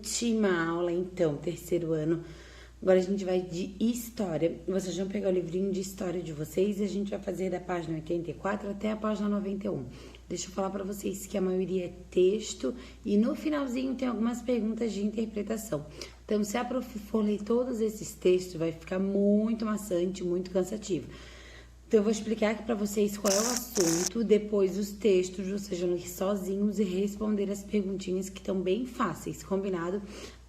última aula, então, terceiro ano. Agora a gente vai de história. Vocês vão pegar o livrinho de história de vocês e a gente vai fazer da página 84 até a página 91. Deixa eu falar para vocês que a maioria é texto e no finalzinho tem algumas perguntas de interpretação. Então, se a prof for ler todos esses textos, vai ficar muito maçante, muito cansativo. Então, eu vou explicar aqui para vocês qual é o assunto, depois os textos vocês vão ler sozinhos e responder as perguntinhas que estão bem fáceis, combinado?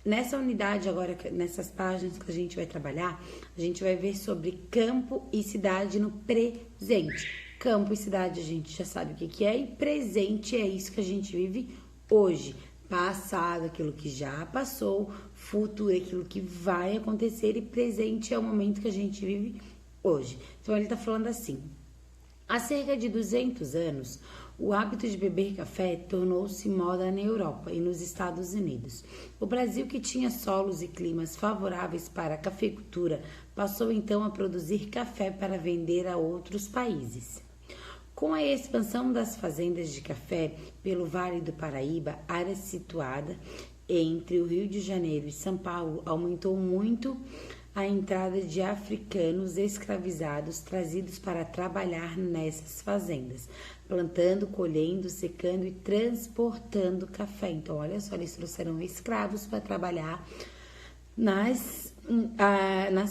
Nessa unidade agora, nessas páginas que a gente vai trabalhar, a gente vai ver sobre campo e cidade no presente. Campo e cidade a gente já sabe o que é e presente é isso que a gente vive hoje. Passado, aquilo que já passou, futuro, aquilo que vai acontecer e presente é o momento que a gente vive hoje. Então, ele está falando assim: há cerca de 200 anos, o hábito de beber café tornou-se moda na Europa e nos Estados Unidos. O Brasil, que tinha solos e climas favoráveis para a cafeicultura, passou então a produzir café para vender a outros países. Com a expansão das fazendas de café pelo Vale do Paraíba, área situada entre o Rio de Janeiro e São Paulo, aumentou muito a entrada de africanos escravizados trazidos para trabalhar nessas fazendas, plantando, colhendo, secando e transportando café. Então, olha só, eles trouxeram escravos para trabalhar nas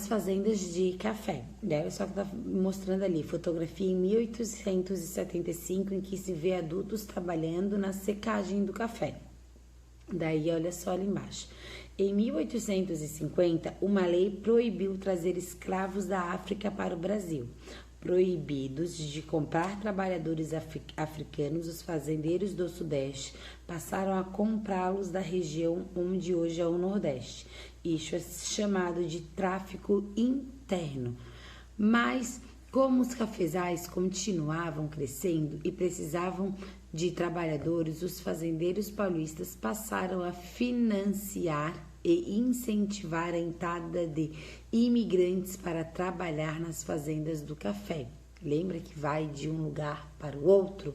fazendas de café. Olha só que tá mostrando ali, fotografia em 1875, em que se vê adultos trabalhando na secagem do café. Daí, olha só ali embaixo. Em 1850, uma lei proibiu trazer escravos da África para o Brasil. Proibidos de comprar trabalhadores africanos, os fazendeiros do Sudeste passaram a comprá-los da região onde hoje é o Nordeste. Isso é chamado de tráfico interno. Mas, como os cafezais continuavam crescendo e precisavam de trabalhadores, os fazendeiros paulistas passaram a financiar e incentivar a entrada de imigrantes para trabalhar nas fazendas do café. Lembra que vai de um lugar para o outro?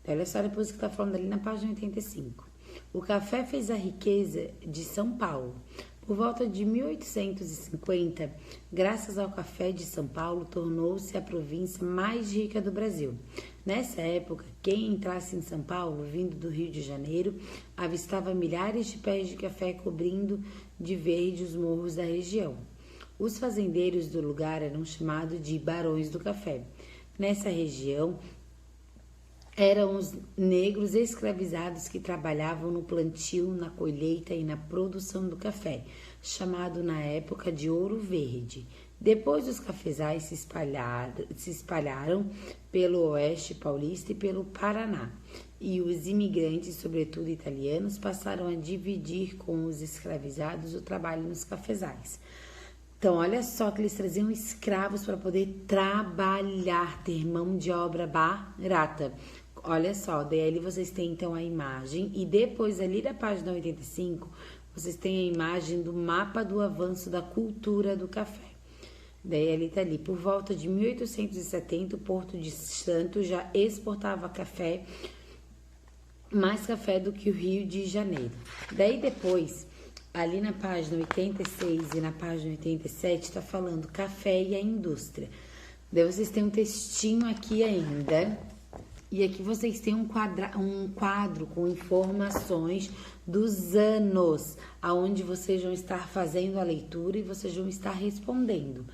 Então, olha só depois que está falando ali na página 85. O café fez a riqueza de São Paulo. Por volta de 1850, graças ao café de São Paulo, tornou-se a província mais rica do Brasil. Nessa época, quem entrasse em São Paulo, vindo do Rio de Janeiro, avistava milhares de pés de café cobrindo de verde os morros da região. Os fazendeiros do lugar eram chamados de barões do café. Nessa região, eram os negros escravizados que trabalhavam no plantio, na colheita e na produção do café, chamado na época de Ouro Verde. Depois os cafezais se espalharam pelo oeste paulista e pelo Paraná, e os imigrantes, sobretudo italianos, passaram a dividir com os escravizados o trabalho nos cafezais. Então, olha só que eles traziam escravos para poder trabalhar, ter mão de obra barata. Olha só, daí ali vocês têm então a imagem e depois ali da página 85, vocês têm a imagem do mapa do avanço da cultura do café. Daí ali tá ali, por volta de 1870, o Porto de Santos já exportava café, mais café do que o Rio de Janeiro. Daí depois, ali na página 86 e na página 87, tá falando café e a indústria. Daí vocês têm um textinho aqui ainda. E aqui vocês têm um quadro com informações dos anos, aonde vocês vão estar fazendo a leitura e vocês vão estar respondendo.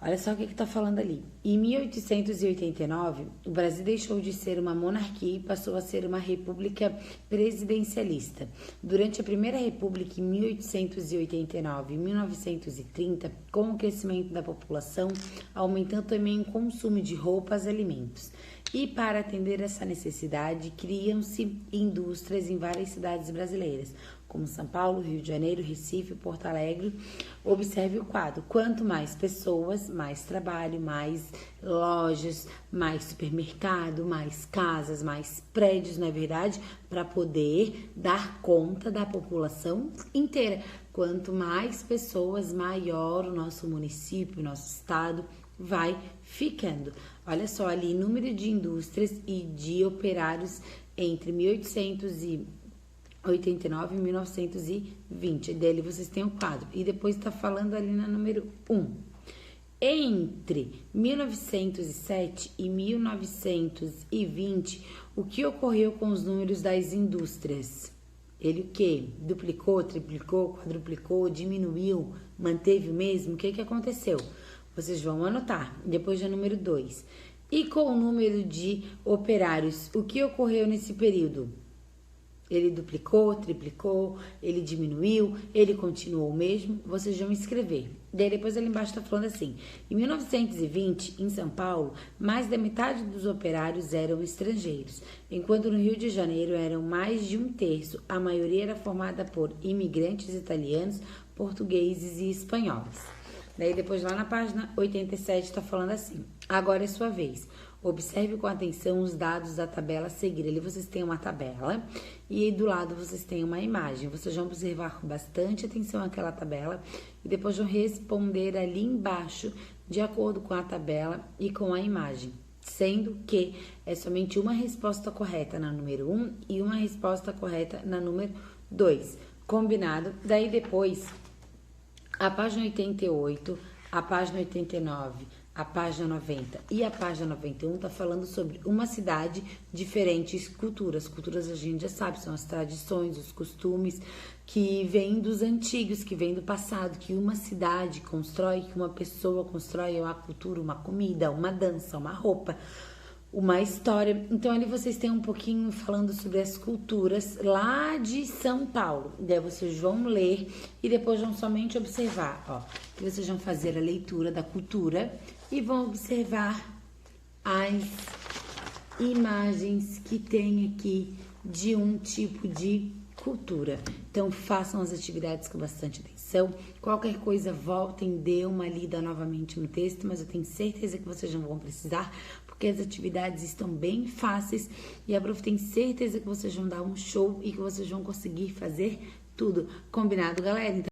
Olha só o que está falando ali. Em 1889, o Brasil deixou de ser uma monarquia e passou a ser uma república presidencialista. Durante a Primeira República, em 1889 e 1930, com o crescimento da população, aumentando também o consumo de roupas e alimentos. E para atender essa necessidade, criam-se indústrias em várias cidades brasileiras, como São Paulo, Rio de Janeiro, Recife, Porto Alegre. Observe o quadro. Quanto mais pessoas, mais trabalho, mais lojas, mais supermercado, mais casas, mais prédios, não é verdade? Para poder dar conta da população inteira. Quanto mais pessoas, maior o nosso município, o nosso estado vai ficando. Olha só ali, número de indústrias e de operários entre 1800 e 89 e 1920. Dele vocês têm o quadro. E depois tá falando ali na número 1. Entre 1907 e 1920, o que ocorreu com os números das indústrias? Ele o quê? Duplicou, triplicou, quadruplicou, diminuiu, manteve o mesmo? O que aconteceu? Vocês vão anotar. Depois já número 2. E com o número de operários, o que ocorreu nesse período? Ele duplicou, triplicou, ele diminuiu, ele continuou o mesmo? Vocês vão escrever. Daí depois ali embaixo tá falando assim: em 1920, em São Paulo, mais da metade dos operários eram estrangeiros, enquanto no Rio de Janeiro eram mais de um terço. A maioria era formada por imigrantes italianos, portugueses e espanhóis. Daí depois lá na página 87 tá falando assim: agora é sua vez. Observe com atenção os dados da tabela a seguir. Ali vocês têm uma tabela e aí do lado vocês têm uma imagem. Vocês vão observar com bastante atenção aquela tabela e depois vão responder ali embaixo de acordo com a tabela e com a imagem. Sendo que é somente uma resposta correta na número 1 e uma resposta correta na número 2. Combinado? Daí depois, a página 88, a página 89... a página 90 e a página 91 tá falando sobre uma cidade, diferentes culturas. Culturas a gente já sabe, são as tradições, os costumes que vêm dos antigos, que vêm do passado, que uma cidade constrói, que uma pessoa constrói uma cultura, uma comida, uma dança, uma roupa, uma história. Então ali vocês têm um pouquinho falando sobre as culturas lá de São Paulo. Daí vocês vão ler e depois vão somente observar, ó, que vocês vão fazer a leitura da cultura e vão observar as imagens que tem aqui de um tipo de cultura. Então façam as atividades com bastante atenção. Qualquer coisa, voltem, dê uma lida novamente no texto, mas eu tenho certeza que vocês não vão precisar, porque as atividades estão bem fáceis e a prof tem certeza que vocês vão dar um show e que vocês vão conseguir fazer tudo. Combinado, galera? Então,